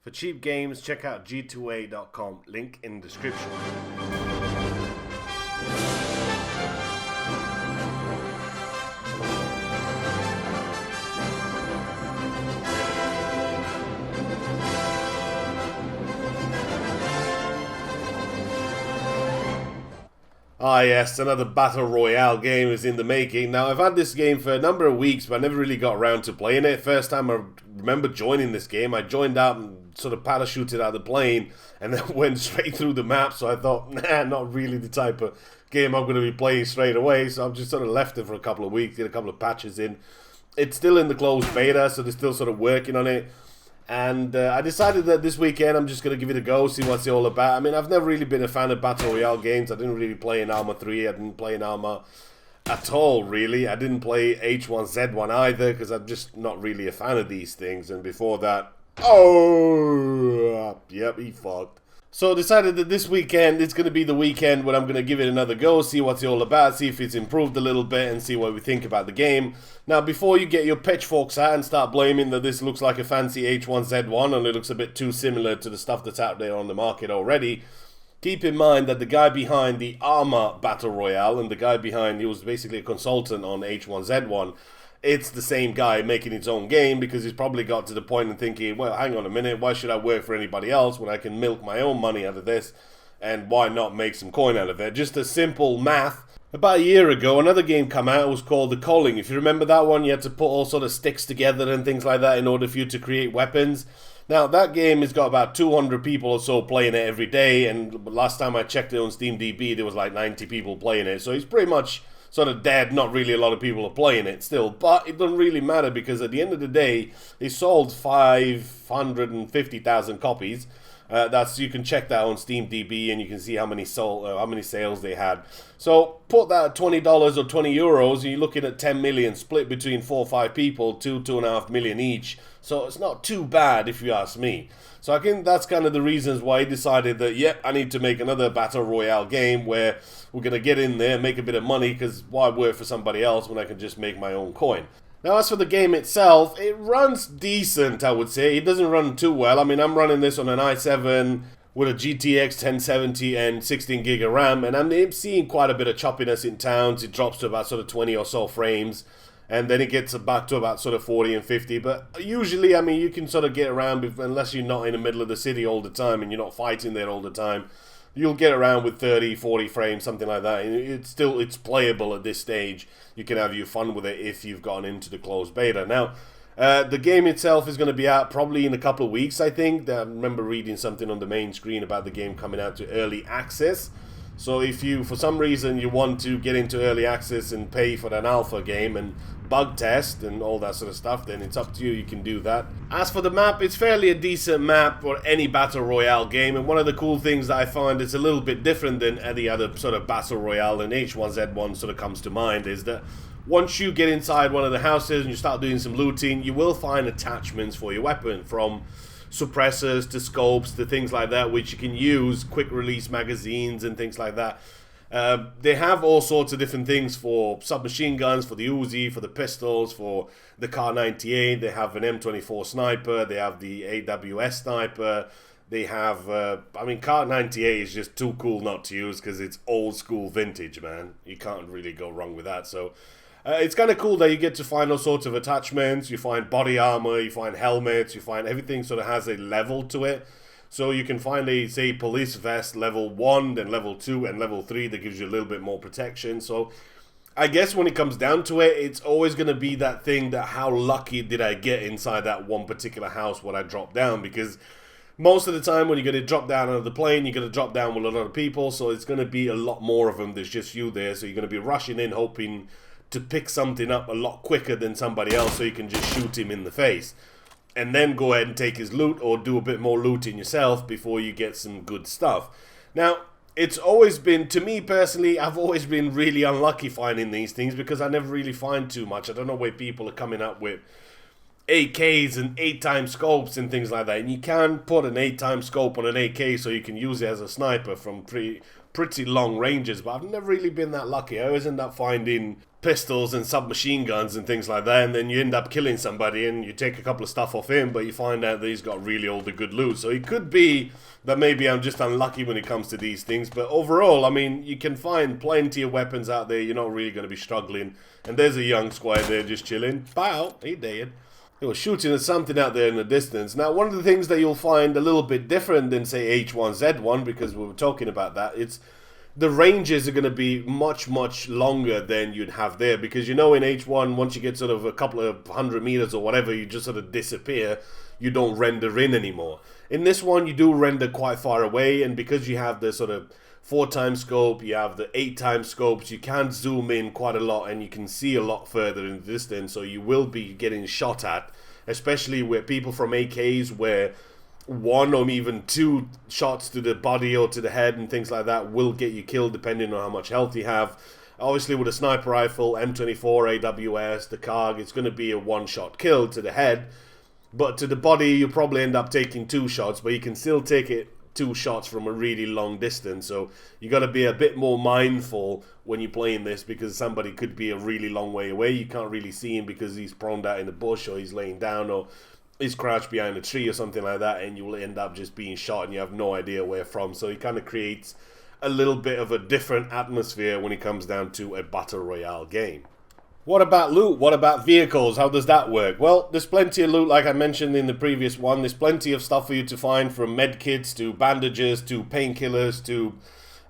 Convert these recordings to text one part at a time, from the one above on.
For cheap games, check out g2a.com, link in description. Ah yes, another Battle Royale game is in the making. Now, I've had this game for a number of weeks, but I never really got around to playing it. First time I remember joining this game, I joined out and sort of parachuted out of the plane, and then went straight through the map, so I thought, nah, not really the type of game I'm going to be playing straight away, so I've just sort of left it for a couple of weeks, did a couple of patches in. It's still in the closed beta, so they're still sort of working on it. And I decided that this weekend I'm just going to give it a go, see what's it all about. I mean, I've never really been a fan of Battle Royale games. I didn't really play in Arma 3. I didn't play in Arma at all, really. I didn't play H1Z1 either, because I'm just not really a fan of these things. And before that, oh, yep, he fucked. So I decided that this weekend, it's going to be the weekend when I'm going to give it another go, see what's it all about, see if it's improved a little bit, and see what we think about the game. Now, before you get your pitchforks out and start blaming that this looks like a fancy H1Z1 and it looks a bit too similar to the stuff that's out there on the market already, keep in mind that the guy behind the Arma Battle Royale and the guy behind, he was basically a consultant on H1Z1, it's the same guy making his own game, because he's probably got to the point and thinking, well, hang on a minute, why should I work for anybody else when I can milk my own money out of this, and why not make some coin out of it? Just a simple math. About a year ago, another game came out. It was called The Calling. If you remember that one, you had to put all sort of sticks together and things like that in order for you to create weapons. Now, that game has got about 200 people or so playing it every day, and last time I checked it on SteamDB, there was like 90 people playing it, so it's pretty much sort of dead. Not really a lot of people are playing it still, but it doesn't really matter, because at the end of the day, it sold 550,000 copies. You can check that on SteamDB, and you can see how many sales they had. So put that at $20 or 20 euros, and you're looking at 10 million split between 4 or 5 people, 2.5 million each. So it's not too bad if you ask me. So I think that's kind of the reasons why he decided that, yep, I need to make another Battle Royale game where we're going to get in there and make a bit of money, because why work for somebody else when I can just make my own coin? Now, as for the game itself, it runs decent, I would say. It doesn't run too well. I mean, I'm running this on an i7 with a GTX 1070 and 16 gig of RAM, and I'm seeing quite a bit of choppiness in towns. It drops to about sort of 20 or so frames, and then it gets back to about sort of 40 and 50. But usually, I mean, you can sort of get around, unless you're not in the middle of the city all the time and you're not fighting there all the time. You'll get around with 30, 40 frames, something like that. It's playable at this stage. You can have your fun with it if you've gotten into the closed beta. Now, the game itself is going to be out probably in a couple of weeks, I think. I remember reading something on the main screen about the game coming out to early access. So if you, for some reason, you want to get into early access and pay for an alpha game and bug test and all that sort of stuff, then it's up to you. You can do that. As for the map, it's fairly a decent map for any Battle Royale game, and one of the cool things that I find is a little bit different than any other sort of Battle Royale, and H1Z1 sort of comes to mind, is that once you get inside one of the houses and you start doing some looting, you will find attachments for your weapon, from suppressors to scopes to things like that, which you can use, quick release magazines and things like that. They have all sorts of different things for submachine guns, for the Uzi, for the pistols, for the Kar98. They have an M24 sniper, they have the AWS sniper, they have, I mean, Kar98 is just too cool not to use, because it's old school vintage, man. You can't really go wrong with that. So it's kind of cool that you get to find all sorts of attachments. You find body armor, you find helmets, you find everything sort of has a level to it. So you can find a, say, police vest level 1, then level 2, and level 3 that gives you a little bit more protection. So I guess when it comes down to it, it's always going to be that thing that how lucky did I get inside that one particular house when I dropped down, because most of the time when you're going to drop down out of the plane, you're going to drop down with a lot of people, so it's going to be a lot more of them. There's just you there, so you're going to be rushing in hoping to pick something up a lot quicker than somebody else, so you can just shoot him in the face and then go ahead and take his loot, or do a bit more looting yourself before you get some good stuff. Now, it's always been, to me personally, I've always been really unlucky finding these things, because I never really find too much. I don't know where people are coming up with AKs and 8x scopes and things like that. And you can put an 8x scope on an AK so you can use it as a sniper from pretty long ranges. But I've never really been that lucky. I always end up finding pistols and submachine guns and things like that, and then you end up killing somebody and you take a couple of stuff off him, but you find out that he's got really all the good loot. So it could be that maybe I'm just unlucky when it comes to these things, but overall, I mean, you can find plenty of weapons out there. You're not really going to be struggling. And there's a young squad there just chilling. Pow, he dead. He was shooting at something out there in the distance. Now, one of the things that you'll find a little bit different than, say, H1Z1, because we were talking about that, it's the ranges are going to be much, much longer than you'd have there. Because, you know, in H1, once you get sort of a couple of 100 meters or whatever, you just sort of disappear. You don't render in anymore. In this one, you do render quite far away. And because you have the sort of 4x scope, you have the 8x scopes, you can zoom in quite a lot and you can see a lot further in the distance. So you will be getting shot at, especially with people from AKs where 1 or even 2 shots to the body or to the head and things like that will get you killed depending on how much health you have. Obviously with a sniper rifle, M24, AWS, the CARG, it's going to be a 1-shot kill to the head. But to the body, you'll probably end up taking 2 shots, but you can still take it 2 shots from a really long distance. So you got to be a bit more mindful when you're playing this, because somebody could be a really long way away. You can't really see him because he's prone out in the bush, or he's laying down, or he's crouched behind a tree or something like that, and you will end up just being shot and you have no idea where from. So it kind of creates a little bit of a different atmosphere when it comes down to a battle royale game. What about loot? What about vehicles? How does that work? Well, there's plenty of loot, like I mentioned in the previous one. There's plenty of stuff for you to find, from medkits to bandages to painkillers to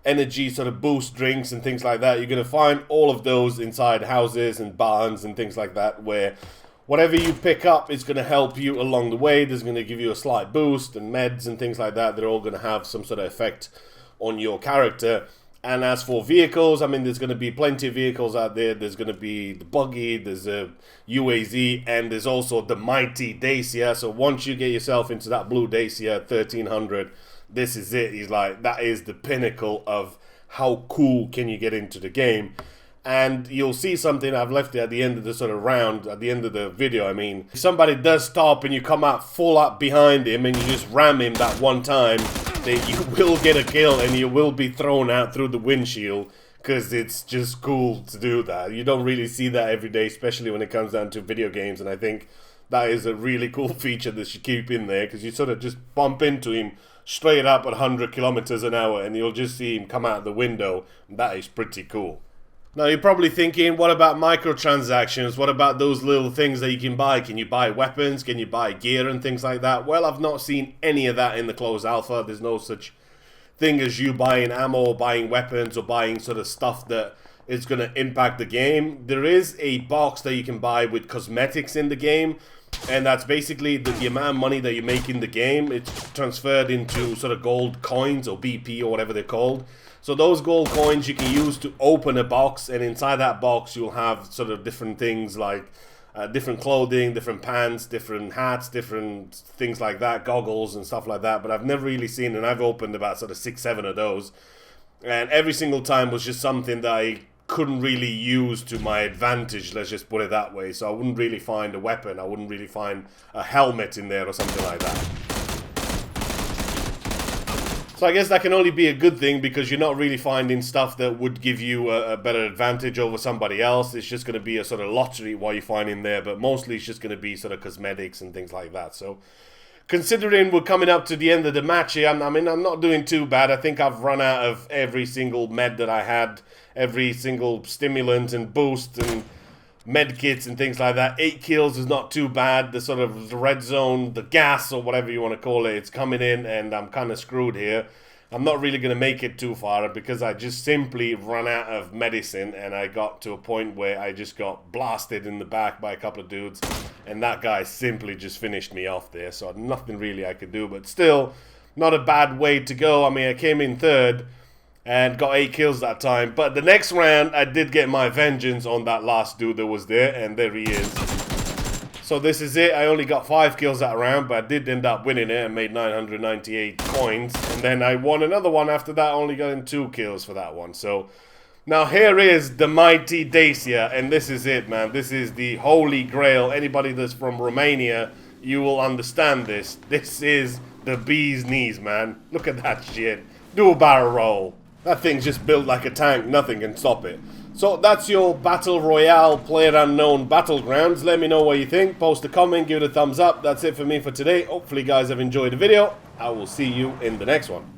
energy sort of boost drinks and things like that. You're going to find all of those inside houses and barns and things like that, where whatever you pick up is going to help you along the way. There's going to give you a slight boost, and meds and things like that. They're all going to have some sort of effect on your character. And as for vehicles, I mean, there's going to be plenty of vehicles out there. There's going to be the buggy, there's a UAZ, and there's also the mighty Dacia. So once you get yourself into that blue Dacia 1300, this is it. He's like, that is the pinnacle of how cool can you get into the game. And you'll see something, I've left it at the end of the sort of round, at the end of the video, I mean. If somebody does stop and you come out full up behind him and you just ram him that one time, then you will get a kill and you will be thrown out through the windshield, because it's just cool to do that. You don't really see that every day, especially when it comes down to video games, and I think that is a really cool feature that you keep in there, because you sort of just bump into him straight up at 100 kilometers an hour and you'll just see him come out the window. That is pretty cool. Now, you're probably thinking, what about microtransactions? What about those little things that you can buy? Can you buy weapons? Can you buy gear and things like that? Well, I've not seen any of that in the closed alpha. There's no such thing as you buying ammo, or buying weapons, or buying sort of stuff that is going to impact the game. There is a box that you can buy with cosmetics in the game, and that's basically the amount of money that you make in the game. It's transferred into sort of gold coins, or BP, or whatever they're called. So those gold coins you can use to open a box, and inside that box you'll have sort of different things like different clothing, different pants, different hats, different things like that, goggles and stuff like that. But I've never really seen, and I've opened about sort of 6-7 of those, and every single time was just something that I couldn't really use to my advantage, let's just put it that way. So I wouldn't really find a weapon, I wouldn't really find a helmet in there or something like that. So I guess that can only be a good thing, because you're not really finding stuff that would give you a better advantage over somebody else. It's just going to be a sort of lottery what you find in there, but mostly it's just going to be sort of cosmetics and things like that. So considering we're coming up to the end of the match here, I mean, I'm not doing too bad. I think I've run out of every single med that I had, every single stimulant and boost and med kits and things like that. 8 kills is not too bad. The sort of the red zone, the gas or whatever you want to call it, it's coming in, and I'm kind of screwed here. I'm not really going to make it too far, because I just simply ran out of medicine, and I got to a point where I just got blasted in the back by a couple of dudes, and that guy simply just finished me off there. So nothing really I could do, but still not a bad way to go. I mean, I came in third and got 8 kills that time. But the next round, I did get my vengeance on that last dude that was there, and there he is. So this is it. I only got 5 kills that round, but I did end up winning it and made 998 coins. And then I won another one after that, only getting 2 kills for that one. So Now here is the mighty Dacia, and this is it, man. This is the holy grail. Anybody that's from Romania, you will understand this. This is the bee's knees, man. Look at that shit. Do a barrel roll. That thing's just built like a tank. Nothing can stop it. So that's your Battle Royale Playerunknown Battlegrounds. Let me know what you think. Post a comment, give it a thumbs up. That's it for me for today. Hopefully you guys have enjoyed the video. I will see you in the next one.